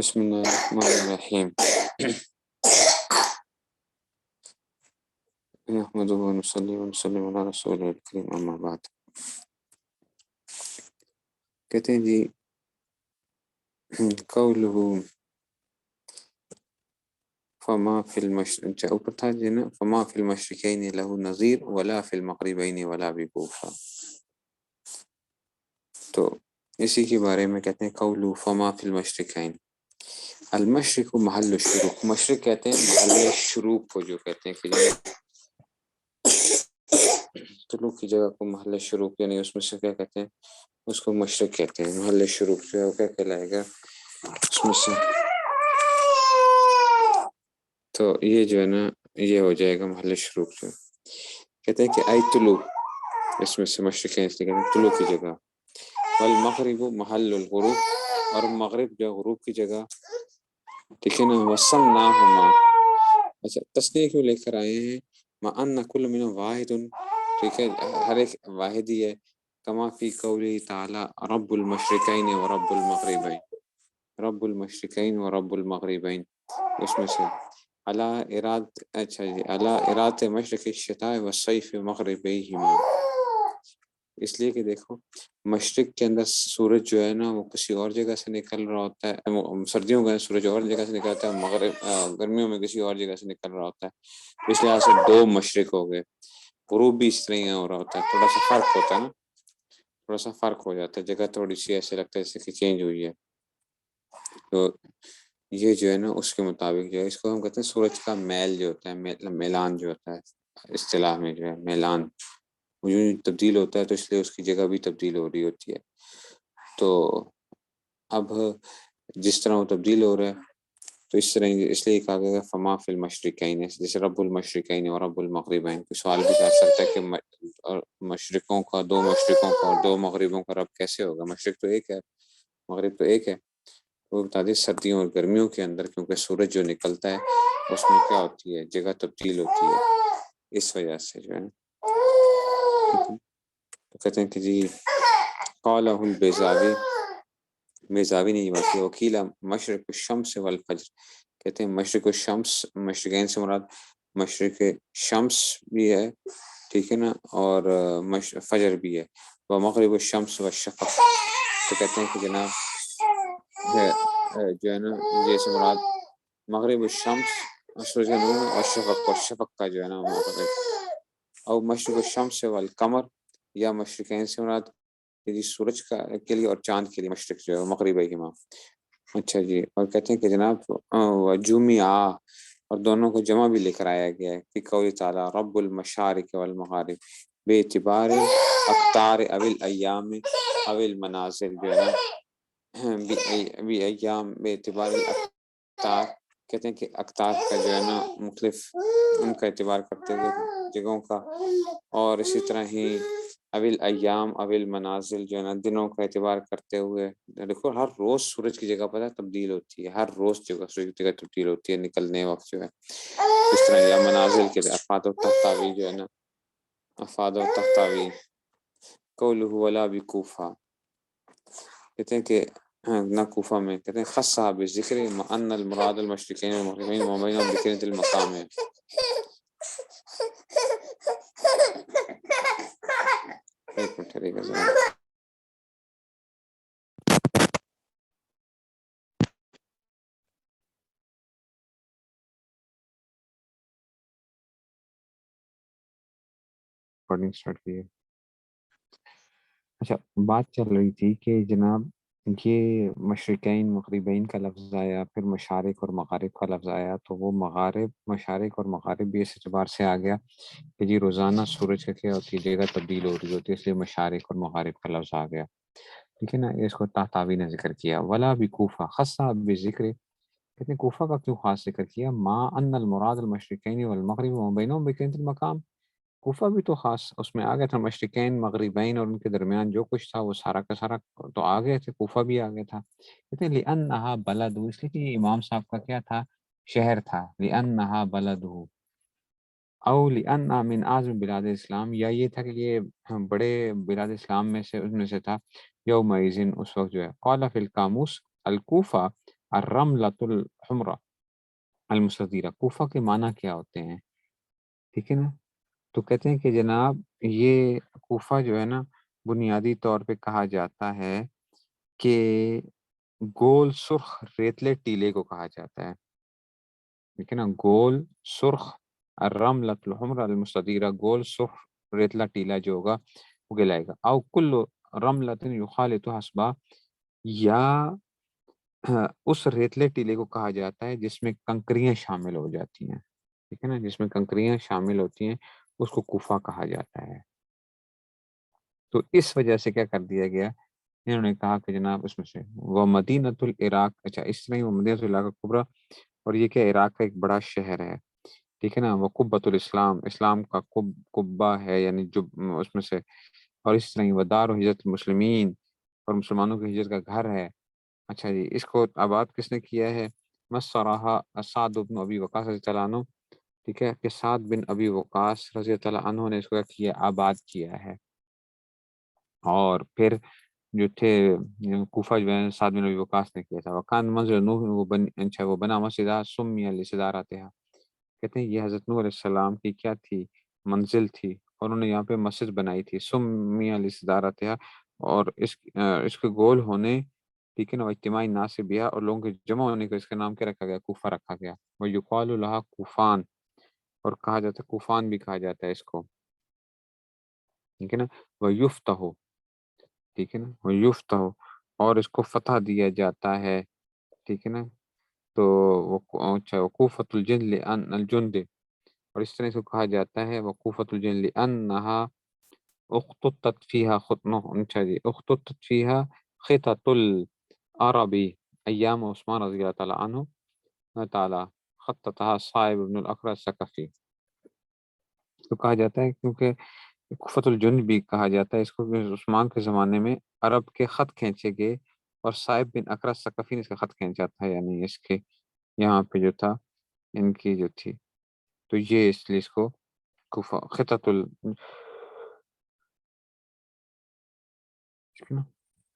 بسم اللہ الرحمن الرحیم نحمدہ و نصلی و نسلم علی رسول الکریم اما بعد۔ کہتے ہیں جی قولہ فما فی المشرق، اوپر تھا جی نا، فما فی المشرقین لہ نظیر ولا فی المغربین ولا بکوفہ، تو اسی کے بارے میں کہتے ہیں قولہ فما فی المشرقین، المشرق محل الشروق، مشرق کہتے ہیں محل شروق کو، جو کہتے ہیں کہ طلوع کی جگہ کو محل شروق، یعنی اس میں سے کیا کہتے ہیں، اس کو مشرق کہتے ہیں۔ محل شروق جو ہے وہ کیا کہلائے گا اس میں سے، تو یہ جو ہے نا یہ ہو جائے گا محل شروق جو ہے۔ کہتے ہیں کہ ای طلوع، اس میں سے مشرق ہے اس لیے کہتے ہیں طلوع کی جگہ، والمغرب محل الغروب، اور مغرب جو غروب کی جگہ، ٹھیک ہے نا۔ وصلناہما، اچھا تسنیہ کیوں لے کر آئے ہیں، مع ان کل من واحد، ٹھیک ہے ہر ایک واحد ہی ہے، کما فی قولی تعالی رب المشرقین و رب المغربین، رب المشرقین و رب المغربین، اس میں سے علی اراد، اچھا جی علی اراد مشرق الشتاء والصیف مغربیہما، اس لیے کہ دیکھو مشرق کے اندر سورج جو ہے نا وہ کسی اور جگہ سے نکل رہا ہوتا ہے، سردیوں کا سورج اور جگہ سے نکلتا ہے، مغرب گرمیوں میں کسی اور جگہ سے نکل رہا ہوتا ہے، اس لحاظ سے دو مشرق ہو گئے۔ غروب بھی اس طرح ہی ہو رہا ہوتا ہے، تھوڑا سا فرق ہوتا ہے نا، تھوڑا سا فرق ہو جاتا ہے، جگہ تھوڑی سی ایسے لگتا ہے جیسے کہ چینج ہوئی ہے، تو یہ جو ہے نا اس کے مطابق جو ہے اس کو ہم کہتے ہیں سورج کا میل جو ہوتا ہے، میلان جو ہوتا ہے اصطلاح میں جو ہے میلان، وہ جو تبدیل ہوتا ہے تو اس لیے اس کی جگہ بھی تبدیل ہو رہی ہوتی ہے۔ تو اب جس طرح وہ تبدیل ہو رہا ہے تو اس طرح اس لیے کہا گیا فما فی المشرقین، جیسے رب المشرقین اور رب المغربین، کوئی سوال بھی کر سکتا ہے کہ مشرقوں کا، دو مشرقوں کا اور دو مغربوں کا رب کیسے ہوگا، مشرق تو ایک ہے مغرب تو ایک ہے، وہ بتا دیں سردیوں اور گرمیوں کے اندر کیونکہ سورج جو نکلتا ہے اس میں کیا ہوتی ہے، جگہ تبدیل ہوتی ہے، اس وجہ سے جو ہے نا تو کہتے ہیں کہ جی قالہ البیضاوی، بیضاوی نے یہ بات کی، وکیل مشرق الشمس والفجر، کہتے ہیں مشرق الشمس، مشرقین سے مراد مشرق شمس بھی ہے، ٹھیک ہے نا، اور فجر بھی ہے، وہ مغرب الشمس والشفق، تو کہتے ہیں کہ جناب جو ہے نا یہ سے مراد مغرب الشمس سورج کا نور اور شفق، اور شفق کا جو ہے نا مغرب، اور مشرق الشمس والقمر، یا مشرقین سے مراد جی سورج کا کے لیے اور چاند کے لیے مشرق جو ہے مغربیہما، اچھا جی، اور کہتے ہیں کہ جناب وجمع، اور دونوں کو جمع بھی لے کر آیا گیا ہے فی قول تعالی رب المشارق والمغارب بے اعتبار اقطار او الایام او المنازل، جو ہے نا بی ایام بے اعتبار اقطار، کہتے ہیں کہ اقطار کا جو ہے نا مختلف ان کا اعتبار کرتے ہوئے جگہوں کا، اور اسی طرح ہی اویل ایام اویل منازل جو ہے نا دنوں کا اعتبار کرتے ہوئے، دیکھو ہر روز سورج کی جگہ پتہ تبدیل ہوتی ہے، ہر روز جگہ سورج کی جگہ تبدیل ہوتی ہے نکلنے وقت جو ہے، اس طرح یا منازل کے افاد و تحتاوی جو ہے نا، افاد و تحتاوی، قولہ ولا بکوفہ، کہتے ہیں کہ نہ کوفہ میں، کہتے ہیں خصہ بذکر ان المراد المشرقین والمغربین وبینہم بکنۃ المقام ہے، ایک منٹ ٹھہریے گا ذرا، ریکارڈنگ سٹارٹ کیے۔ اچھا بات چل رہی تھی کہ جناب یہ مشرقین مغربین کا لفظ آیا، پھر مشارق اور مغارب کا لفظ آیا، تو وہ مغارب، مشارق اور مغارب بھی اس اعتبار سے آ گیا کہ جی روزانہ سورج کا کیا ہوتی ہے، جگہ تبدیل ہو رہی ہوتی ہے، اس لیے مشارق اور مغارب کا لفظ آ گیا، ٹھیک ہے نا، اس کو تحتاوی نے ذکر کیا۔ ولا بکوفہ خصہ بذکر، کہتے ہیں کوفہ کا کیوں خاص ذکر کیا، ما ان المراد المشرقین والمغرب وبینہم بکنۃ المقام، کوفہ بھی تو خاص اس میں آ گیا تھا، مشرقین مغربین اور ان کے درمیان جو کچھ تھا وہ سارا کا سارا تو آ گئے تھے، کوفہ بھی آ گیا تھا، کہتے ہیں لأنہا بلد، اس لیے کہ یہ امام صاحب کا کیا تھا، شہر تھا، لأنہا بلد، او لأنہا من اعظم بلاد اسلام، یا یہ تھا کہ یہ بڑے بلاد اسلام میں سے ان میں سے تھا، یومئذ اس وقت جو ہے، قال فی القاموس الکوفہ الرملۃ الحمرہ المستدیرہ، کوفہ کے معنی کیا ہوتے ہیں؟ ٹھیک ہے نا، تو کہتے ہیں کہ جناب یہ کوفہ جو ہے نا بنیادی طور پہ کہا جاتا ہے کہ گول سرخ ریتلے ٹیلے کو کہا جاتا ہے، ٹھیک ہے نا، گول سرخ الرملۃ الحمرہ المستدیرہ، گول سرخ ریتلا ٹیلا جو ہوگا وہ کہلائے گا، او کل رملۃ یخالط حسبہ، یا اس ریتلے ٹیلے کو کہا جاتا ہے جس میں کنکریاں شامل ہو جاتی ہیں، ٹھیک ہے نا، جس میں کنکریاں شامل ہوتی ہیں اس کو کوفہ کہا جاتا ہے۔ تو اس وجہ سے کیا کر دیا گیا، انہوں نے کہا کہ جناب اس میں سے وہ مدینۃ العراق، اچھا اس طرح ہی وہ مدینۃ العراق کبریٰ، اور یہ کیا عراق کا ایک بڑا شہر ہے، ٹھیک ہے نا، وہ قبۃ الاسلام، اسلام کا قبہ ہے، یعنی جو اس میں سے، اور اس طرح ہی وہ دار و ہجرت المسلمین، اور مسلمانوں کی ہجرت کا گھر ہے۔ اچھا جی، اس کو آباد کس نے کیا ہے؟ مسرہا سعد بن ابی وقاص رضی اللہ عنہ، ٹھیک ہے، کہ سعد بن ابی وقاص رضی اللہ عنہ نے اس کو کیا آباد کیا ہے۔ اور پھر جو تھے کوفہ جو ہے سعد بن ابی وقاص نے کیا تھا، وکان منزل نوح، وہ بنا مسجدہ سمی لصدارتها، کہتے ہیں یہ حضرت نوح علیہ السلام کی کیا تھی، منزل تھی، اور انہوں نے یہاں پہ مسجد بنائی تھی، سمی لصدارتها، اور اس کے گول ہونے، ٹھیک ہے نا، اجتماعی ناصبیہ، اور لوگوں کے جمع ہونے کا اس کا نام کیا رکھا گیا؟ کوفہ رکھا گیا۔ وہ یقال لها کوفان، اور کہا جاتا ہے کوفان بھی کہا جاتا ہے اس کو، ٹھیک ہے نا، وہ یفتح، ٹھیک ہے نا، وہ یفتح، اور اس کو فتح دیا جاتا ہے، ٹھیک ہے نا، تو اچھا وقوفۃ الجن لأن الجند، اور اس طرح سے کہا جاتا ہے وقوفۃ الجن لأنها اختطت فيها اچھا جی، اختطت فيها خطط العربی ایام عثمان رضی اللہ تعالیٰ عنہ تعالیٰ، خطتها صائب بن الاقرع الثقفی، تو کہا جاتا ہے کیونکہ کوفۃ الجن بھی کہا جاتا ہے اس کو، کہ عثمان کے زمانے میں عرب کے خط کھینچے گئے، اور صائب بن اقرع ثقفی نے اس کا خط کھینچا تھا، یعنی اس کے یہاں پہ جو تھا ان کی جو تھی، تو یہ اس لیے اس کو کوفہ خطۃ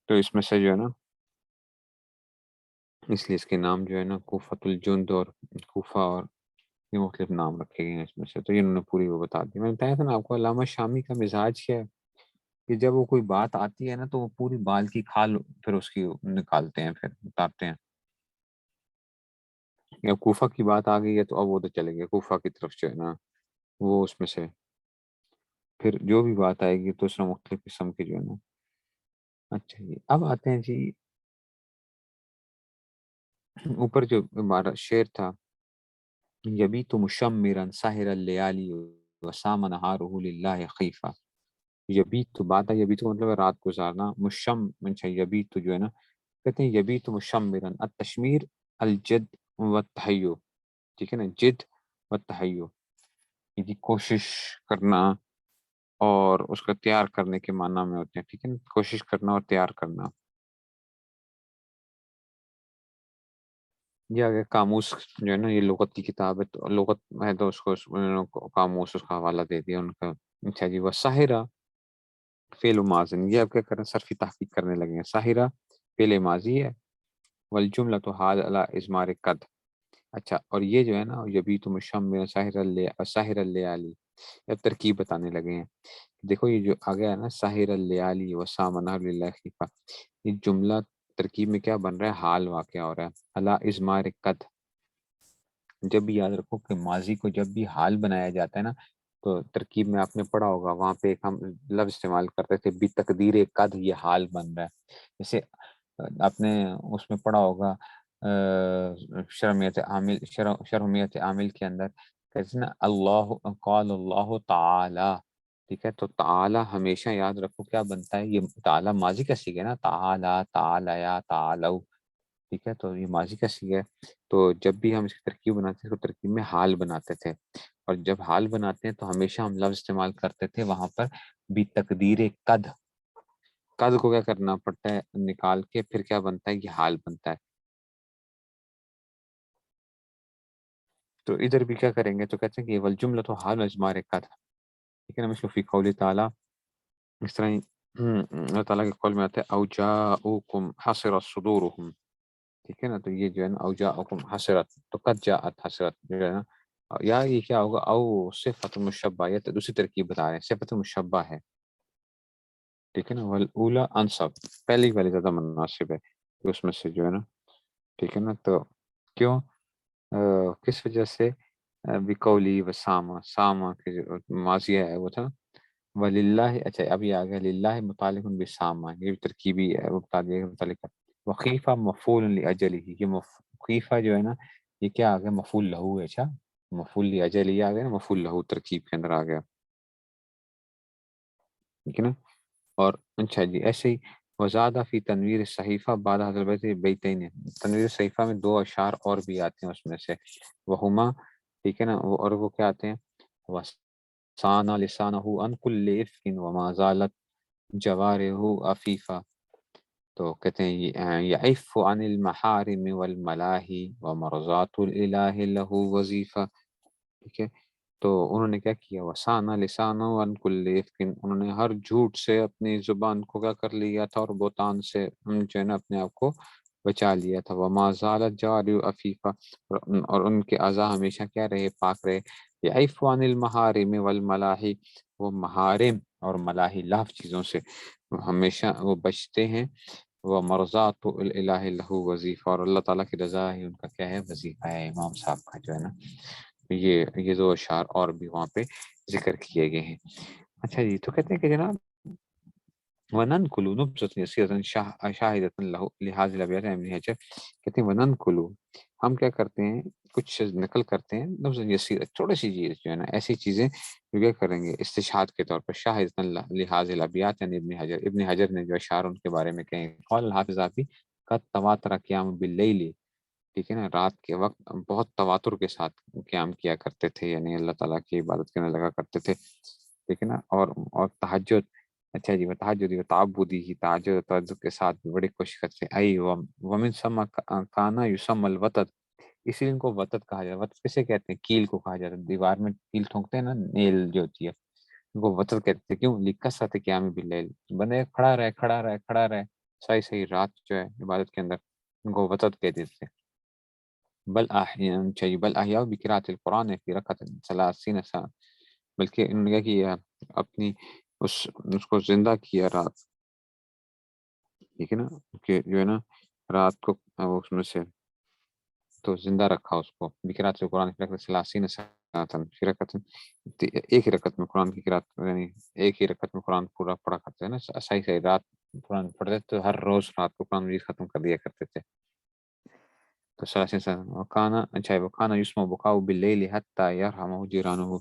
تو اس میں سے جو ہے نا، اس لیے اس کے نام جو ہے نا کوفۃ الجند اور کوفہ، اور یہ مختلف نام رکھے گئے ہیں اس میں سے، تو یہ انہوں نے پوری وہ بتا دی۔ میں نے بتایا تھا نا آپ کو علامہ شامی کا مزاج کیا ہے، کہ جب وہ کوئی بات آتی ہے نا تو وہ پوری بال کی کھال پھر اس کی نکالتے ہیں، پھر اتارتے ہیں، یا کوفہ کی بات آ گئی ہے تو اب وہ تو چلے گئے کوفہ کی طرف جو ہے نا، وہ اس میں سے پھر جو بھی بات آئے گی تو اس میں مختلف قسم کی جو ہے نا۔ اچھا جی، اب آتے ہیں جی اوپر جو ہمارا شعر تھا، یبیت مشمرا ساحر اللیالی وسام نہارہ للہ خیفہ، یبیت تو بات ہے، یبیت کا مطلب ہے رات گزارنا، اچھا یبیت جو ہے نا، کہتے ہیں یبیت مشمرا، التشمیر الجد والتحیو، ٹھیک ہے نا، جد والتحیو، یہ کوشش کرنا اور اس کو تیار کرنے کے معنی میں ہوتے ہیں، ٹھیک ہے نا، کوشش کرنا اور تیار کرنا۔ یہ آگے قاموس جو ہے نا، یہ لغت کی کتاب ہے، تو لغت ہے تو اس کو قاموس اس کا حوالہ دے دیا ان کا۔ اچھا جی، وہ ساحرہ فعل ماضی، یہ آپ کیا کریں، صرفی تحقیق کرنے لگے ہیں، ساحرہ فعل ماضی ہے، والجملۃ حال علی اضمار قد، اچھا، اور یہ جو ہے نا یبیت مشمر ساحر اللیالی، اب ترکیب بتانے لگے ہیں، دیکھو یہ جو آ گیا ہے نا ساحر اللیالی وسام نہر للہ خیفہ، یہ جملہ ترکیب میں کیا بن رہا ہے؟ حال واقع ہو رہا ہے، علی اضمار قد، جب بھی یاد رکھو کہ ماضی کو جب بھی حال بنایا جاتا ہے نا، تو ترکیب میں آپ نے پڑھا ہوگا وہاں پہ ایک ہم لفظ استعمال کرتے تھے بتقدیر قد، یہ حال بن رہا ہے، جیسے آپ نے اس میں پڑھا ہوگا شرمیت عامل کے اندر کہتے ہیں نا اللہ قال اللہ تعالی، ٹھیک ہے، تو تعالی ہمیشہ یاد رکھو کیا بنتا ہے، یہ تعالی ماضی کا صیغہ ہے نا، تعالی تعالی تعالو، ٹھیک ہے، تو یہ ماضی کا صیغہ ہے، تو جب بھی ہم اس کی ترکیب بناتے تھے تو ترکیب میں حال بناتے تھے، اور جب حال بناتے ہیں تو ہمیشہ ہم لفظ استعمال کرتے تھے وہاں پر بتقدیر قد، قد کو کیا کرنا پڑتا ہے نکال کے، پھر کیا بنتا ہے، یہ حال بنتا ہے۔ تو ادھر بھی کیا کریں گے، تو کہتے ہیں کہ والجملۃ حال اضمار قد، ٹھیک ہے نا، مثل فی قول تعالی، اس طرح ہی اللہ تعالیٰ کے قول میں آتا ہے او جاؤکم حصرت صدورہم، ٹھیک ہے نا. تو یہ جو ہے نا او جاءکم حسرت، تو قد جاءت حسرت جو ہے نا، یا یہ کیا ہوگا او صفت مشبہ، یا دوسری ترکیب بتا رہے ہیں صفت مشبہ ہے. ٹھیک ہے نا. والاولی انصب، پہلی والی زیادہ مناسب ہے اس میں سے جو ہے نا. ٹھیک ہے نا. تو کیوں کس وجہ سے؟ بقولی و ساما، ساما کے جو ماضیہ ہے وہ تھا وللہ. اچھا اب یہ آ گیا للہ متعلق بساما، یہ بھی ترکیبی ہے وہ بتا دیا متعلق ہے. وخیفہ مفعول لاجلہ، یہ خیفہ جو ہے نا یہ کیا آ گیا مفعول لہو ہے. اچھا مفعول لاجلہ آ گیا نا، مفعول لہو ترکیب کے اندر آ گیا. ٹھیک ہے نا. اور اچھا جی ایسے ہی وزادہ فی تنویر صحیفہ بعد حضرت بیتین، تنویر صحیفہ میں 2 اشعار اور بھی آتے ہیں اس میں سے وہما. ٹھیک ہے نا. اور وہ کیا آتے ہیں؟ وَسَانَ لِسَانَهُ عَنْ كُلِّ إِفْكٍ وَمَا زَالَتْ جَوَارِحُهُ عَفِيفًا. تو کہتے ہیں یعف عن المحارم والملاہی ومرضات الالہ لہو وظیفہ. ٹھیک ہے. تو انہوں نے کیا کیا؟ وسانہ لسانہ عن کل افک، انہوں نے ہر جھوٹ سے اپنی زبان کو کیا کر لیا تھا، اور بہتان سے جو ہے نا اپنے آپ کو بچا لیا تھا. وما زالت جواری عفیفہ، اور ان کے اعضاء ہمیشہ کیا رہے؟ پاک رہے. یعف عن المحارم والملاہی، وہ محارم اور ملاہی لاف چیزوں سے ہمیشہ وہ بچتے ہیں. وہ مرضات الہ لہو وظیفہ، اور اللہ تعالیٰ کی رضا ہی ان کا کیا ہے؟ وظیفہ ہے امام صاحب کا جو ہے نا. یہ 2 اشعار اور بھی وہاں پہ ذکر کیے گئے ہیں. اچھا جی. تو کہتے ہیں کہ جناب وَنَنْقُلُ نُبْذَةً يَسِيرَةً شَاهِدَةً لَهُ لِهَذِهِ الْأَبْيَاتِ ابن حجر کہتے ہیں وَنَنْقُلُ، ہم کیا کرتے ہیں؟ کچھ نقل کرتے ہیں نبذ یسیر، چھوٹی سی چیز جو ہے نا، ایسی چیزیں جو کیا کریں گے استشہاد کے طور پر. شاہدۃ لهذه الابیات، یعنی ابن حجر نے جو اشعار ان کے بارے میں کہیں. قال الحافظ ذاتی قد تواتر قیام باللیل، ٹھیک ہے نا، رات کے وقت بہت تواتر کے ساتھ قیام کیا کرتے تھے، یعنی اللہ تعالیٰ کی عبادت کرنے لگا کرتے تھے. ٹھیک ہے نا. اور تہجد، اچھا جی تہجد و تعبدی ہی، تہجد و تہجد کے ساتھ بھی بڑی کوشش کرتے ہیں. ای ومن سما کانا یسم الوتد، اسی لیے ان کو وتد کہا جاتا ہے. وتد کسے کہتے ہیں؟ کیل کو کہا جاتا ہے. دیوار میں کیل ٹھونکتے ہیں نا، نیل جو ہوتی ہے، ان کو وتد کہتے ہیں. کیوں؟ لکثرت قیام باللیل، بندے کھڑا رہے کھڑا رہے کھڑا رہے صحیح صحیح رات جو ہے عبادت کے اندر، ان کو وتد کہتے تھے. بل احیان چاہیے بل احیاء بقراءۃ القرآن فی رکعۃ 30 سنہ، بلکہ انہوں نے کیا کیا؟ اپنی اس کو زندہ کیا رات. ٹھیک ہے نا. کہ جو ہے نا رات کو اس میں سے تو زندہ رکھا اس کو. بقراءۃ القرآن فی رکعۃ 30 سنہ، فی رکعۃ، ایک ہی رکعت میں قرآن کی قرات، یعنی ایک ہی رکعت میں قرآن پورا پڑھا کرتے ہیں نا، صحیح صحیح رات قرآن پڑھتے تو ہر روز رات کو قرآن مجید ختم کر دیا کرتے تھے. تو وکانا اچھا وکانا یسمع بکاؤ باللیل حتی یرحمہ جیرانہ،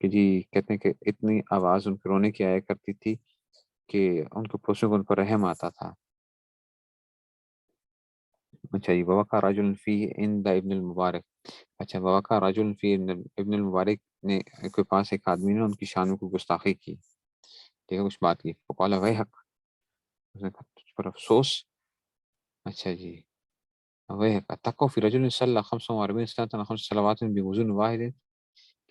کہ جی کہتے ہیں کہ اتنی آواز ان کے رونے کی آیا کرتی تھی کہ ان کے پڑوسیوں کو ان پر رحم آتا تھا. اچھا جی. ووقع رجل فی عند ابن المبارک، اچھا ووقع رجل فی ابن المبارک نے کے پاس ایک آدمی نے ان کی شان میں کوئی گستاخی کی. ٹھیک ہے، کچھ بات کی. فقال ویحک، اس نے کہا تجھ پر افسوس. اچھا جی. ویحک اتقوا فی رجل صلی 45 سنة 5 صلوات بوضوء واحد،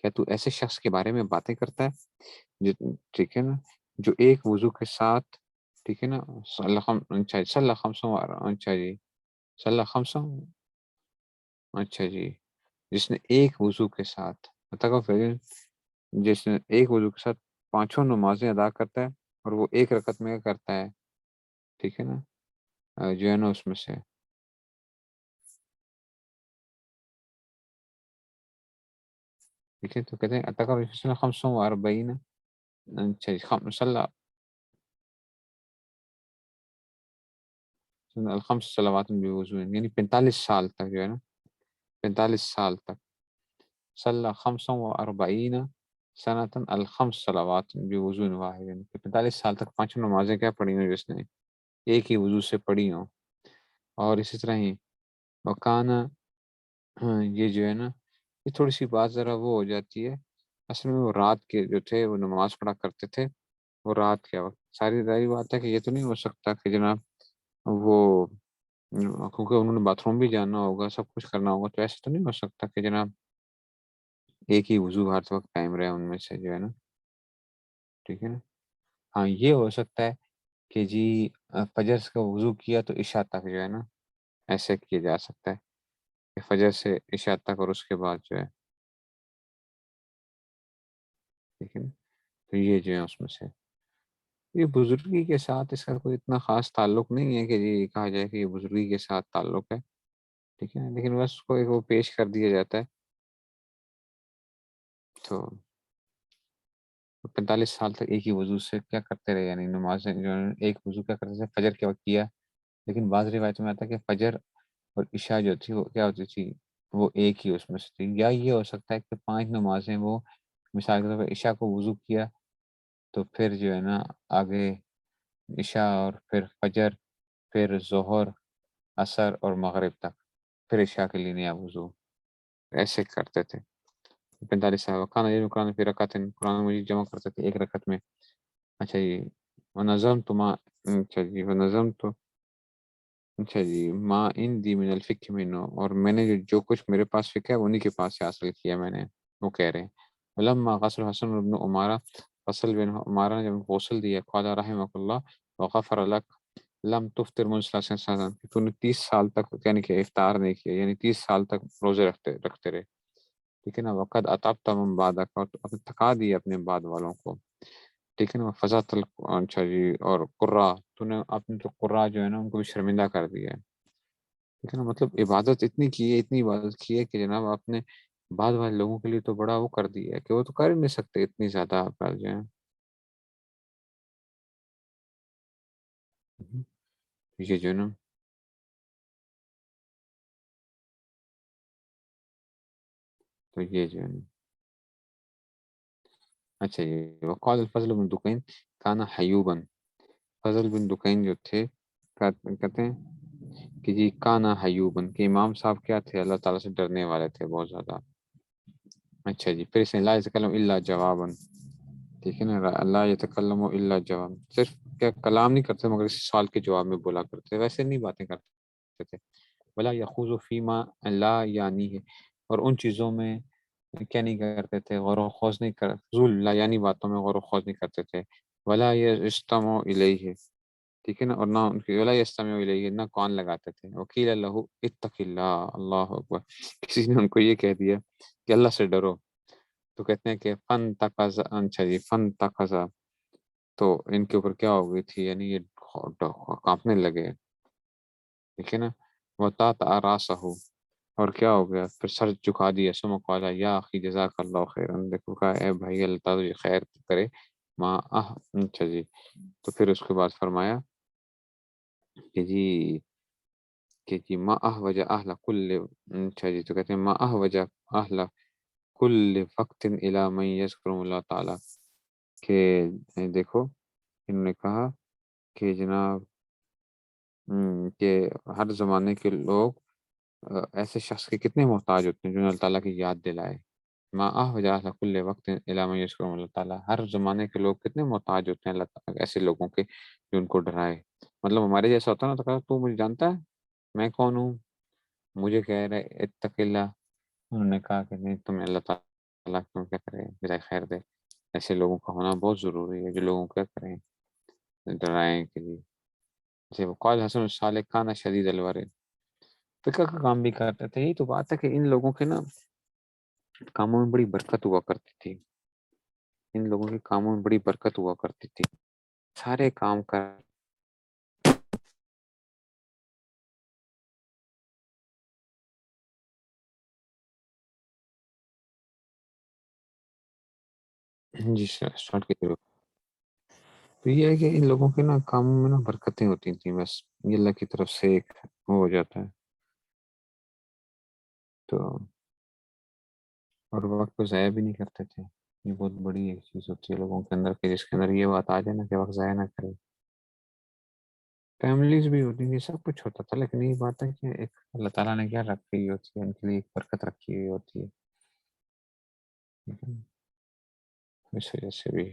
کیا تو ایسے شخص کے بارے میں باتیں کرتا ہے ٹھیک ہے نا، جو ایک وضو کے ساتھ، ٹھیک ہے نا، صلی خمسوں، اچھا جی صلی خمسوں، اچھا جی جس نے ایک وضو کے ساتھ، جس نے ایک وضو کے ساتھ 5 نمازیں ادا کرتا ہے، اور وہ ایک رکعت میں کرتا ہے. ٹھیک ہے نا. جو ہے نا اس میں سے ٹھیک ہے. تو کہتے ہیں اتقوا 45، اچھا جی صلی الخمس صلوات بوضوء، یعنی 45 سال تک جو ہے نا، 45 سال تک صلی 45 سنۃ الخمس صلوات بوضوء واحد، یعنی 45 سال تک 5 نمازیں کیا پڑھی ہوں جس نے ایک ہی وضو سے پڑھی ہوں. اور اسی طرح ہی وکانا، یہ جو ہے نا یہ تھوڑی سی بات ذرا وہ ہو جاتی ہے، اصل میں وہ رات کے جو تھے وہ نماز پڑھا کرتے تھے، وہ رات کے وقت. ساری بات ہے کہ یہ تو نہیں ہو سکتا کہ جناب وہ، کیونکہ انہوں نے باتھ روم بھی جانا ہوگا، سب کچھ کرنا ہوگا، تو ایسا تو نہیں ہو سکتا کہ جناب ایک ہی وضو ہر وقت قائم رہے ان میں سے جو ہے نا. ٹھیک ہے نا. ہاں یہ ہو سکتا ہے کہ جی فجر کا وضو کیا تو عشاء تک جو ہے نا ایسے کیا جا سکتا ہے کہ فجر سے عشاء تک اور اس کے بعد جو ہے، ٹھیک ہے نا، تو یہ جو ہے اس میں سے یہ بزرگی کے ساتھ اس کا کوئی اتنا خاص تعلق نہیں ہے کہ جی کہا جائے کہ یہ بزرگی کے ساتھ تعلق ہے، ٹھیک ہے، لیکن بس اس کو ایک وہ پیش کر دیا جاتا ہے. تو 45 سال تک ایک ہی وضو سے کیا کرتے رہے، یعنی نمازیں جو ہے ایک وضو کیا کرتے تھے فجر کے وقت کیا، لیکن بعض روایتوں میں آتا ہے کہ فجر اور عشاء جو تھی وہ کیا ہوتی تھی، وہ ایک ہی اس میں سے تھی. یا یہ ہو سکتا ہے کہ 5 نمازیں وہ مثال کے طور پر عشاء کو وضو کیا تو پھر جو ہے نا آگے عشاء اور پھر فجر، پھر ظہر، عصر اور مغرب تک، پھر عشاء کے لیے نیا وضو، ایسے کرتے تھے. 45 سال کھانا یہ قرآن پھر رکعت قرآن مجید جمع کرتے تھے ایک رکعت میں. اچھا جی، ونظم تو ماں، اچھا جی ونظم تو، اچھا جی ما ان دی من الفقہ منو، اور میں نے جو کچھ میرے پاس فقہ ہے انہی کے پاس سے حاصل کیا میں نے، وہ کہہ رہے ہیں. ولما غسل حسن بن عمارہ، فصل بن عمارہ نے جب غسل دیا قال رحمہ اللہ وغفر لک لم تفطر منذ 30 سال، کہ تو نے 30 سال تک یعنی کہ افطار نہیں کیا، یعنی 30 سال تک روزے رکھتے رہے، ٹھیک ہے نا. وقد اطعمت من بعدک، اور تو تھکا دیا اپنے بعد والوں کو، ٹھیک ہے نا. فضات اچھا جی اور قرا، تو نے اپنے تو قرا جو ہے نا ان کو بھی شرمندہ کر دیا ہے، ٹھیک ہے نا. مطلب عبادت اتنی کی ہے، اتنی عبادت کی ہے کہ جناب آپ نے بعد والے لوگوں کے لیے تو بڑا وہ کر دیا ہے کہ وہ تو کر ہی نہیں سکتے اتنی زیادہ عبادت جو ہے. یہ جو ہے نا، تو یہ جو ہے نا، اچھا یہ وقال الفضل بن دکین کانا حیوبن، فضل بن دکین جو تھے کہتے ہیں کہ جی کانا حیوبن، کہ امام صاحب کیا تھے، اللہ تعالیٰ سے ڈرنے والے تھے بہت زیادہ. اچھا جی پھر اس نے لا یتکلم الا جوابا، ٹھیک ہے نا، اللہ یتکلم الا جواب، صرف کیا کلام نہیں کرتے مگر اس سوال کے جواب میں بولا کرتے، ویسے نہیں باتیں کرتے تھے. ولا یخوض فیما لا یعنی ہے، اور ان چیزوں میں کیا نہیں کرتے تھے، غور و خوض نہیں کر، فضول لا یعنی باتوں میں غور و خوض نہیں کرتے تھے. ولا یستمع الیہ، ٹھیک ہے نا، اور نہ ان کی ولا یستمع الیہ، نہ کان لگاتے تھے. وقیل لہ اتق اللہ، اللہ اکبر، کسی نے ان کو یہ کہہ دیا کہ اللہ سے ڈرو، تو کہتے ہیں کہ فن تقضا، اچھا جی فن تقضا، تو ان کے اوپر کیا ہو گئی تھی، یعنی یہ کانپنے لگے، ٹھیک ہے نا. وطاط راسہ، اور کیا ہو گیا پھر سر جھکا دیا. ثم قال یا اخی جزاک اللہ خیرا، دیکھو کہا اے بھائی اللہ تعالیٰ تجھے خیر کرے. ما اچھا جی، تو پھر اس کے بعد فرمایا کہ جی ما احوج اہل کل، اچھا جی تو کہتے ہیں ما احوج اہل کل وقت الی من یذکر اللہ تعالیٰ، کہ دیکھو انہوں نے کہا کہ جناب کہ ہر زمانے کے لوگ ایسے شخص کے کتنے محتاج ہوتے ہیں جو اللہ تعالیٰ کی یاد دلائے. ما احوج اہل کل وقت الی من یذکر اللہ تعالیٰ، ہر زمانے کے لوگ کتنے محتاج ہوتے ہیں اللہ تعالیٰ ایسے لوگوں کے جو ان کو ڈرائے. مطلب ہمارے جیسا ہوتا ہے نا، تو کہا تو مجھے جانتا ہے میں کون ہوں، مجھے کہہ رہے اتق اللہ. انہوں نے کہا کہ نہیں تمہیں اللہ تعالیٰ کیوں کیا کرے جزائے خیر دے. ایسے لوگوں کا ہونا بہت ضروری ہے جو لوگوں کو کیا کریں، ڈرائیں کے لیے. جیسے وقال حسن الصالح کانا شدید الورع، فقہ کا کام بھی کرتے تھے. یہی تو بات ہے کہ ان لوگوں کے نا کاموں میں بڑی برکت ہوا کرتی تھی، ان لوگوں کے کاموں میں بڑی برکت ہوا کرتی تھی، سارے کام کر. جی سر اسٹارٹ کیجیے. تو یہ ہے کہ ان لوگوں کے نا کاموں میں نا برکتیں ہوتی تھیں، بس یہ اللہ کی طرف سے ایک وہ ہو جاتا ہے. تو اور وقت کو ضائع بھی نہیں کرتے تھے، یہ بہت بڑی ایک چیز ہوتی ہے لوگوں کے اندر کہ جس کے اندر یہ بات آ جائے نا کہ وقت ضائع نہ کرے. فیملیز بھی ہوتی تھی، سب کچھ ہوتا تھا، لیکن یہ بات ہے کہ ایک اللہ تعالیٰ نے کیا رکھی ہوئی ہوتی ہے ان کے لیے، ایک برکت رکھی ہوئی ہوتی ہے، ٹھیک ہے نا؟ اس وجہ سے بھی.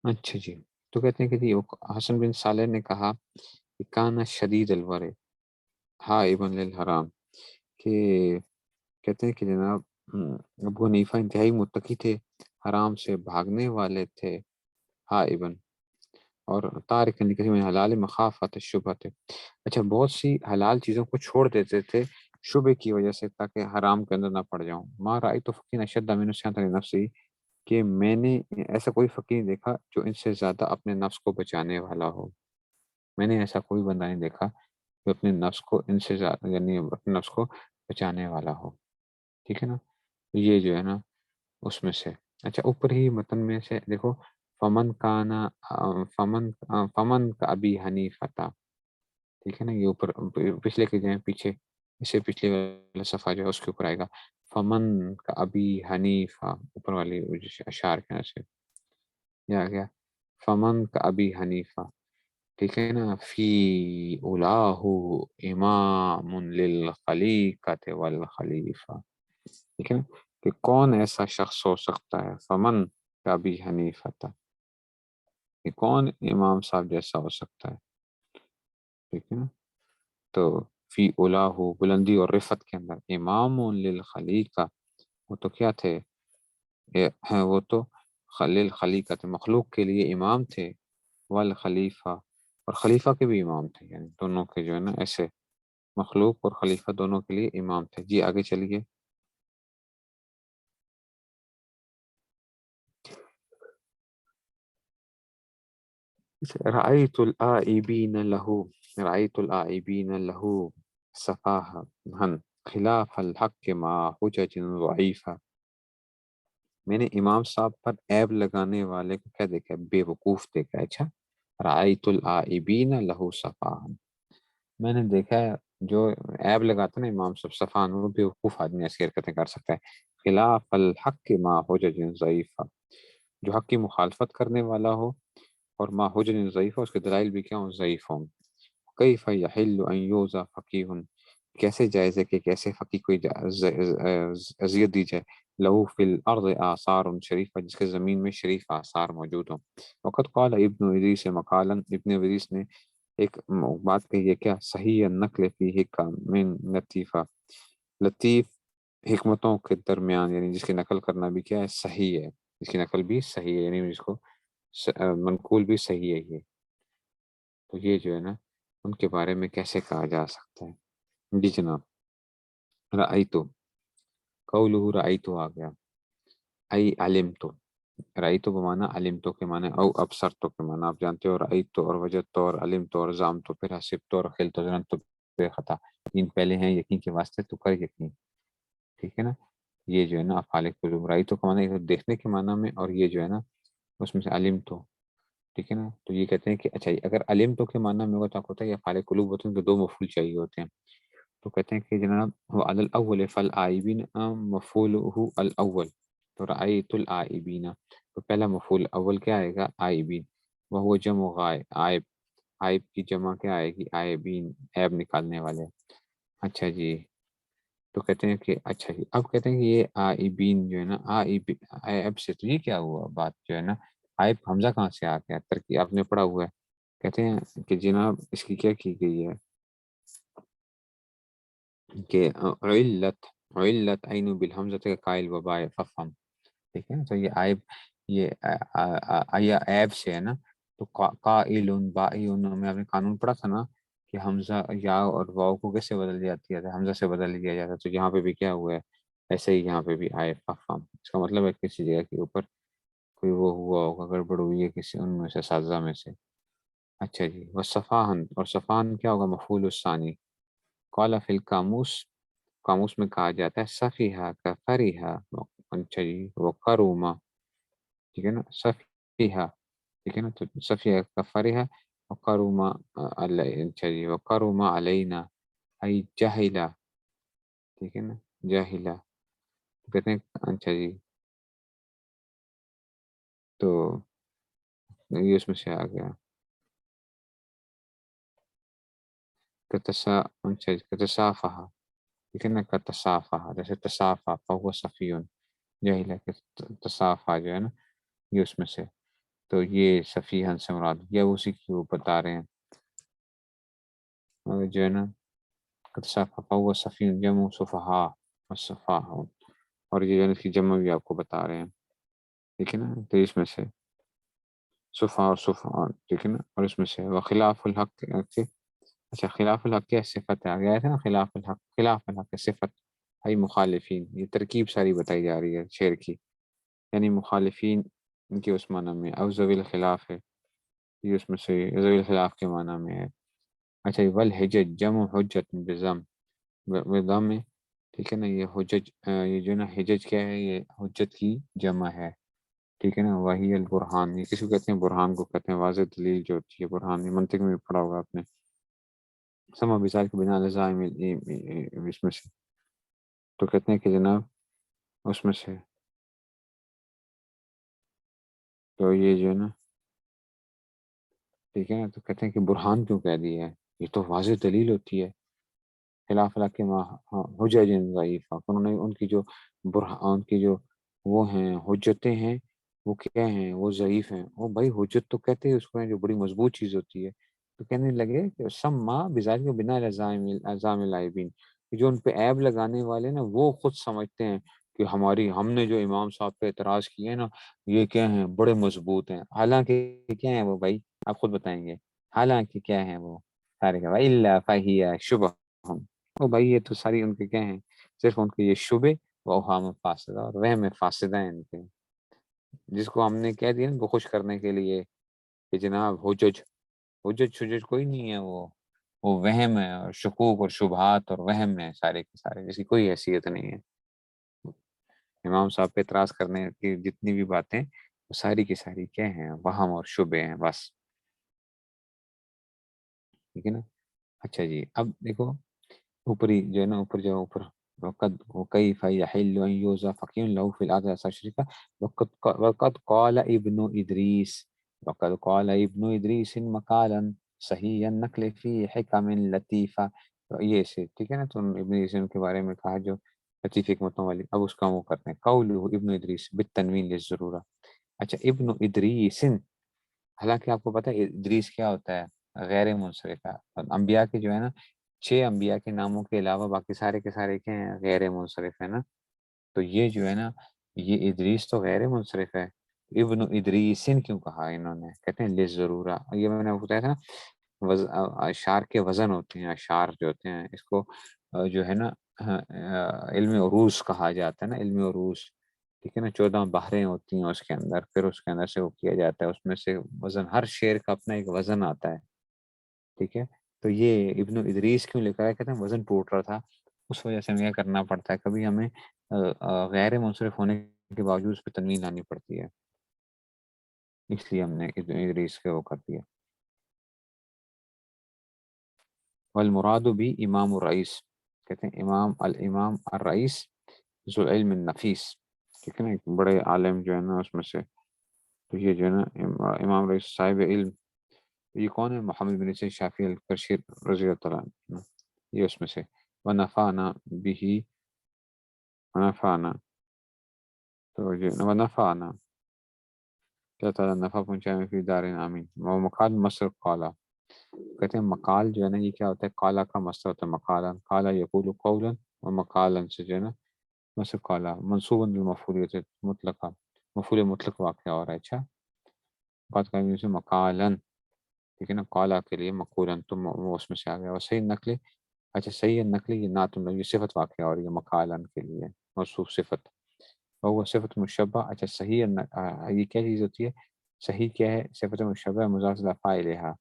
اچھا جی، تو کہتے ہیں کہ جی حسن بن صالح نے کہا کہ کانا شدید الورع ہاں ابن الحرام، کہ کہتے ہیں کہ جناب ابو حنیفہ انتہائی متقی تھے، حرام سے بھاگنے والے تھے. ہاں ابن اور تارکن لکثیر من حلال مخافۃ الشبہۃ، اچھا بہت سی حلال چیزوں کو چھوڑ دیتے تھے شبے کی وجہ سے تاکہ حرام کے اندر نہ پڑ جاؤں. ما رأیت فقیرا اشد من صیانۃ لنفسہ، کہ میں نے ایسا کوئی فقیر نہیں دیکھا جو ان سے زیادہ اپنے نفس کو بچانے والا ہو. میں نے ایسا کوئی بندہ نہیں دیکھا جو اپنے نفس کو ان سے زیادہ، یعنی اپنے نفس کو بچانے والا ہو. ٹھیک ہے نا، یہ جو ہے نا اس میں سے. اچھا اوپر ہی متن میں سے دیکھو، فمن کانا فمن کا ابی حنیفہ تھا. ٹھیک ہے نا، یہ اوپر پچھلے کے جائیں پیچھے، اس سے پچھلے والا صفحہ جو ہے اس کے اوپر آئے گا فمن کا ابی حنیفہ، اوپر والی اشعار کے نام سے یہ آ گیا فمن کا ابی حنیفہ. ٹھیک ہے نا، فی اولاہ امام للخلیقۃ والخلیفہ. ٹھیک ہے نا، کہ کون ایسا شخص ہو سکتا ہے فمن کا ابی حنیفہ تھا، کہ کون امام صاحب جیسا ہو سکتا ہے. ٹھیک ہے نا، تو فی اولاہ بلندی اور رفت کے اندر، امام للخلیقہ، وہ تو کیا تھے، وہ تو خلیل خلیقت مخلوق کے لیے امام تھے، والخلیفہ اور خلیفہ کے بھی امام تھے، یعنی دونوں کے جو ہے نا ایسے مخلوق اور خلیفہ دونوں کے لیے امام تھے. جی آگے چلیے. رأیت الآئبین لہو، رأیت الآئبین لہو صفاحا خلاف الحق ما حجج ضعیفہ. میں نے امام صاحب پر عیب لگانے والے کو کیا دیکھا، بے وقوف دیکھا. اچھا، رأیت الآئبین لہو صفاحا، میں نے دیکھا ہے جو عیب لگاتا نا امام صاحب صفان، وہ بے وقوف آدمی ایسی حرکتیں کر سکتا ہے. خلاف الحق ما حجج ضعیفہ، جو حق کی مخالفت کرنے والا ہو اور ما حجج ضعیفہ، اس کے دلائل بھی کیا ہوں، ضعیف ہوں. کیف یحل ان یوزا فقیہ، کیسے جائز ہے کہ کیسے فقی کو اذیت دی جائے، لہو فی الارض آثار شریفہ، جس کے زمین میں شریف آثار موجود ہوں. وقت قال ابن ادریس مقالا، ابن ادریس نے ایک بات کہی ہے، کیا، صحیح نقل فی حکم من لطیفہ، لطیف حکمتوں کے درمیان، یعنی جس کی نقل کرنا بھی کیا ہے، صحیح ہے، جس کی نقل بھی صحیح ہے، یعنی جس کو منقول بھی صحیح ہے یہ. تو یہ جو ہے نا ان کے بارے میں کیسے کہا جا سکتا ہے. جی جناب. رأیتو، قولہ رأیتو آ گیا، ای علمتو، رأیتو بمانا علمتو کے معنی، او ابصرتو کے معنی آپ جانتے ہو. رأیتو اور وجدتو اور علمتو اور زعمتو، پھر حسبتو اور خلتو ظننتو بے خطا، ان پہلے ہیں یقین کے واسطے تو کر یقین. ٹھیک ہے نا، یہ جو ہے نا افعال قلوب، رأیتو کا معنی دیکھنے کے معنی میں، اور یہ جو ہے نا اس میں سے علمتو. ٹھیک ہے نا، تو یہ کہتے ہیں کہ اچھا اگر علمتو کے معنی میں ہوتا ہے یا افعال قلوب ہوتے ہیں تو دو مفعول چاہیے ہوتے ہیں. تو کہتے ہیں کہ جناب وہ علی الاول فالآئبین مفعولہ الاول، تو رأیت الآئبین، تو پہلا مفعول اول کیا آئے گا، آئبین، وہ جمع غائب، عائب، عائب کی جمع کیا آئے گی، آئبین، عیب نکالنے والے. اچھا جی، تو کہتے ہیں کہ اچھا جی، اب کہتے ہیں کہ یہ آئبین جو ہے نا، عیب سے تو یہ کیا ہوا بات جو ہے نا، عائب حمزہ کہاں سے آ گیا، ترکیب آپ نے پڑھا ہوا ہے. کہتے ہیں کہ جناب اس کی کیا کی گئی ہے کہ علت، علت عین بالحمزہ کا قائل وبائے ففہم. ٹھیک ہے نا، تو یہ عیب، یہ عیب سے ہے نا، تو قائل بائن میں آپ نے قانون پڑھا تھا نا کہ حمزہ یا اور واو کو کیسے بدل جاتی ہے، حمزہ سے بدل دیا جاتا ہے. تو یہاں پہ بھی کیا ہوا ہے، ایسے ہی یہاں پہ بھی عیب ففہم، اس کا مطلب ہے کسی جگہ کے اوپر کوئی وہ ہوا ہوگا، گڑبڑ ہوئی ہے کسی ان میں سے اساتذہ میں سے. اچھا جی، وصفاہن، اور صفان کیا ہوگا، مفعول الثانی. قال فی القاموس، قاموس میں کہا جاتا ہے صفیحہ کا فریحہ. اچھا جی، وقروما، ٹھیک ہے نا، صفیحہ، ٹھیک ہے نا، تو صفیحہ کا فریحہ، وقروما، اچھا جی، وقروما علینا ای جاہلہ. ٹھیک ہے نا، جاہلہ، کہتے ہیں اچھا جی، تو یہ اس میں سے آ گیا کتصافہ. ٹھیک ہے نا، کتصافہ، جیسے تصافہ فہو صفیون، جاہلہ کے تصافہ جو ہے نا یہ اس میں سے. تو یہ صفیحن سے مراد، یا اسی کی وہ بتا رہے ہیں جو ہے نا، کتصافہ فہو صفیون جمع صفحاء والصفاح، اور یہ جو ہے اس کی جمع بھی آپ کو بتا رہے ہیں. ٹھیک ہے نا، تو اس میں سے صفا اور صفان، ٹھیک ہے نا، اور اس میں سے وخلاف الحق کے، اچھا خلاف الحق کیا صفت ہے، آگے آیا تھا نا خلاف الحق، خلاف الحق صفت ہے مخالفین، یہ ترکیب ساری بتائی جا رہی ہے شعر کی، یعنی مخالفین ان کے اس معنی میں، او ذوی الخلاف ہے، یہ اس میں سے ذوی الخلاف کے معنی میں ہے۔ اچھا والحجج جمع حجت بضم، بضم میں، ٹھیک ہے نا، یہ حجج یہ جو نا حجج کیا ہے، یہ حجت کی جمع ہے، ٹھیک ہے نا، وہی البرہان، یہ کسی کو کہتے ہیں برہان کو کہتے ہیں، واضح دلیل جو ہوتی ہے برہان، یہ منطق میں بھی پڑھا ہوگا آپ نے، سما مثال کے بنا لزائم اس میں سے، تو کہتے ہیں کہ جناب اس میں سے، تو یہ جو ہے نا ٹھیک ہے نا، تو کہتے ہیں کہ برہان کیوں کہہ دیا ہے، یہ تو واضح دلیل ہوتی ہے، خلاف اللہ کے حجج ضعیفہ، انہوں نے ان کی جو برہان کی جو وہ ہیں حجتیں ہیں وہ کیا ہیں، وہ ضعیف ہیں، وہ بھائی حجت تو کہتے ہیں اس کو ہیں جو بڑی مضبوط چیز ہوتی ہے، تو کہنے لگے کہ سما بذات کے بنا الزام الائبین، جو ان پہ عیب لگانے والے نا وہ خود سمجھتے ہیں کہ ہم نے جو امام صاحب پہ اعتراض کیے ہیں نا یہ کیا ہیں، بڑے مضبوط ہیں، حالانکہ کیا ہیں وہ بھائی، آپ خود بتائیں گے، حالانکہ کیا ہیں وہ سارے کا الا فہی شبہ، او بھائی یہ تو ساری ان کے کیا ہیں، صرف ان کے یہ شبے و اوہام فاسدہ اور وہم فاسدہ ہیں ان کے، جس کو ہم نے کہہ دیا ان کو خوش کرنے کے لیے کہ جناب حجج شجج کوئی نہیں ہے، وہ وہم ہے اور شکوک اور شبہات اور وہم ہے سارے کے سارے، جس کی کوئی حیثیت نہیں ہے، امام صاحب پہ اعتراض کرنے کی جتنی بھی باتیں وہ ساری کی ساری کیا ہیں، وہم اور شبے ہیں بس، ٹھیک ہے نا۔ اچھا جی اب دیکھو اوپری جو ہے نا، اوپر جو اوپر وكيف يحل أن يوزع فقير له في الأرض شريكا وقد قال ابن إدريس، وقد قال ابن إدريس مقالا صحيح النقل في حكم لطیفہ، تو یہ سے ٹھیک ہے نا، تو ابن ادریس کے بارے میں کہا جو لطیف حکمتوں والی، اب اس کا وہ کرتے ہیں قولہ ابن ادریس بالتنوین للضرورہ، اچھا ابن ادریس، حالانکہ آپ کو پتہ ہے ادریس کیا ہوتا ہے، غیر منصرف ہے، انبیاء کے جو ہے نا 6 انبیاء کے ناموں کے علاوہ باقی سارے کے سارے کیا ہیں، غیر منصرف ہے نا، تو یہ جو ہے نا یہ ادریس تو غیر منصرف ہے، ابن ادریسن کیوں کہا انہوں نے، کہتے ہیں للضرورہ، یہ میں نے بتایا تھا نا اشعار کے وزن ہوتے ہیں، اشعار جو ہوتے ہیں اس کو جو ہے نا علم عروض کہا جاتا ہے نا، علم عروض، ٹھیک ہے نا، 14 بحریں ہوتی ہیں اس کے اندر، پھر اس کے اندر سے وہ کیا جاتا ہے، اس میں سے وزن، ہر شعر کا اپنا ایک وزن آتا ہے، ٹھیک ہے، تو یہ ابن ادریس کیوں لکھا ہے، کہتے ہیں وزن ٹوٹ رہا تھا، اس وجہ سے ہمیں یہ کرنا پڑتا ہے، کبھی ہمیں غیر منصرف ہونے کے باوجود اس پہ تنوین لانی پڑتی ہے، اس لیے ہم نے ابن ادریس کے وہ کر دیا۔ والمراد بھی امام الرئیس، کہتے ہیں الامام الرئیس ذو العلم النفیس، ٹھیک ہے نا، ایک بڑے عالم جو ہے نا اس میں سے، تو یہ جو ہے نا امام رئیس صاحب علم، یہ کون ہے، محمد بن سید شافعی القرشی رضی اللہ تعالیٰ عنہ، یہ اس میں سے، ونفعنا بھی، ونفعنا، تو یہ ونفعنا، اللہ تعالیٰ نفع پہنچائے میں فی دارین آمین، وہ مقال مصر قالا، کہتے ہیں مقال جو ہے نا یہ کیا ہوتا ہے، قالا کا مصدر ہوتا ہے مقالا، قالا یقول قولا و مقالا سے جو ہے نا مصر قالا منصوبا للمفعولیت مطلقہ، مفعول مطلق واقع ہو رہا ہے، اچھا بات کریں سے مقالن، ٹھیک ہے نا، قالا کے لیے مقولن، تو وہ اس میں سے آ گیا، اور صحیح نقل، اچھا صحیح نقل یہ نعت، یہ صفت واقع ہو رہی ہے مقالن کے لیے، موصوف صفت، اور وہ صفت مشبہ، اچھا صحیح یہ کیا چیز ہوتی ہے، صحیح کیا ہے، صفت مشبہ مضاف الی فاعلھا،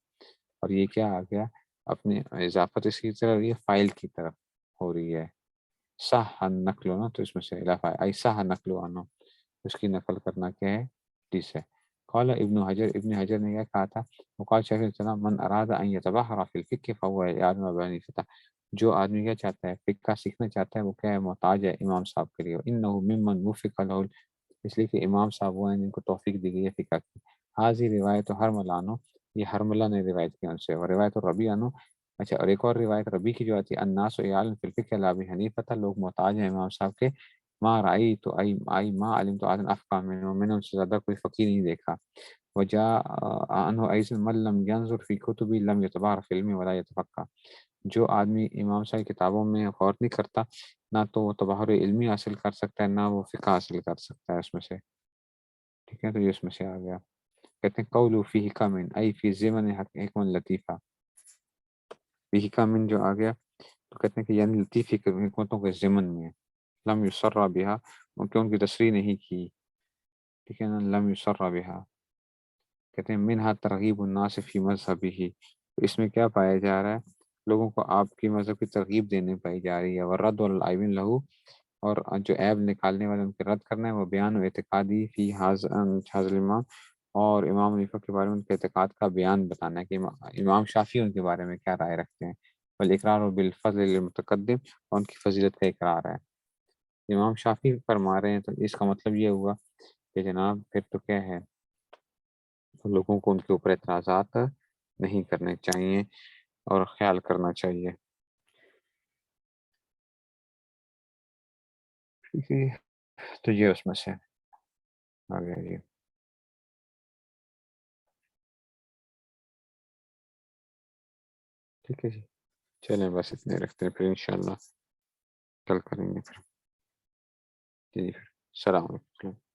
اور یہ کیا آ گیا، اپنے اضافت اس کی طرف، یہ فائل کی طرف ہو رہی ہے، صح نقل نا، تو اس میں سے اضافہ ایسا نقل عنہ، اس کی نقل کرنا کیا ہے، حدیث ہے۔ قال ابن حجر، ابن حجر نے کیا کہا تھا، وقال شیخ الاسلام من اراد ان يتبحر في الفقه فهو يعلم بني فتح، جو آدمی کیا چاہتا ہے، فقہ سیکھنا چاہتا ہے، وہ کیا ہے، محتاج ہے امام صاحب کے لیے، انه ممن وفق له، اس لیے کہ امام صاحب وہ ہیں جن کو توفیق دی گئی ہے فقہ کی، حاضی روایت حرملہ عنہ، یہ حرملہ نے روایت کی ان سے، اور روایت الربیع عنہ، اچھا اور ایک اور روایت ربی کی جو آتی ہے، الناس یعلم فی الفقہ لا ابی حنیفہ، لوگ محتاج ہیں امام صاحب کے، ما رائی تو آئی ما علم تو آدم افقہ میں نے ان سے زیادہ کوئی فقیر نہیں دیکھا، وجا عنہ ایسا من لم ينظر فی کتبی لم یتبحر فی علم ولا یتفقہ، جو آدمی امام صاحب کتابوں میں غور نہیں کرتا، نہ تو وہ تبحر علمی حاصل کر سکتا ہے، نہ وہ فقہ حاصل کر سکتا ہے اس میں سے، ٹھیک ہے، تو یہ اس میں سے آ گیا۔ کہتے ہیں قولو فیہ کامن ای فی ضمن حکم لطیفہ، فیہ کامن جو آ گیا تو کہتے ہیں کہ یعنی لطیف حکمتوں کے ضمن میں، لم یسرا بہا، کہ ان کی تصریح نہیں کی، ٹھیک ہے نا، لم یسرا بہا، کہتے ہیں منہا ترغیب الناس فی مذہبہ، تو اس میں کیا پایا جا رہا ہے، لوگوں کو آپ کی مذہب کی ترغیب دینے پائی جا رہی ہے، ورد العیبین لہو، اور جو عیب نکالنے والے ان کے رد کرنا ہے، وہ بیان و اعتقادی فی حاضر امام، اور امام حنیفہ کے بارے میں ان کے اعتقاد کا بیان بتانا ہے کہ امام شافعی ان کے بارے میں کیا رائے رکھتے ہیں، والاقرار بالفضل المتقدم، اور ان کی فضیلت کا اقرار ہے، امام شافعی فرما رہے ہیں، تو اس کا مطلب یہ ہوا کہ جناب پھر تو کیا ہے، لوگوں کو ان کے اوپر اعتراضات نہیں کرنے چاہیے اور خیال کرنا چاہیے، ٹھیک ہے، تو یہ اس میں سے آ گیا جی، ٹھیک ہے جی، چلیں بس اتنے رکھتے ہیں، پھر انشاءاللہ کل کریں گے پھر، جی پھر السلام علیکم.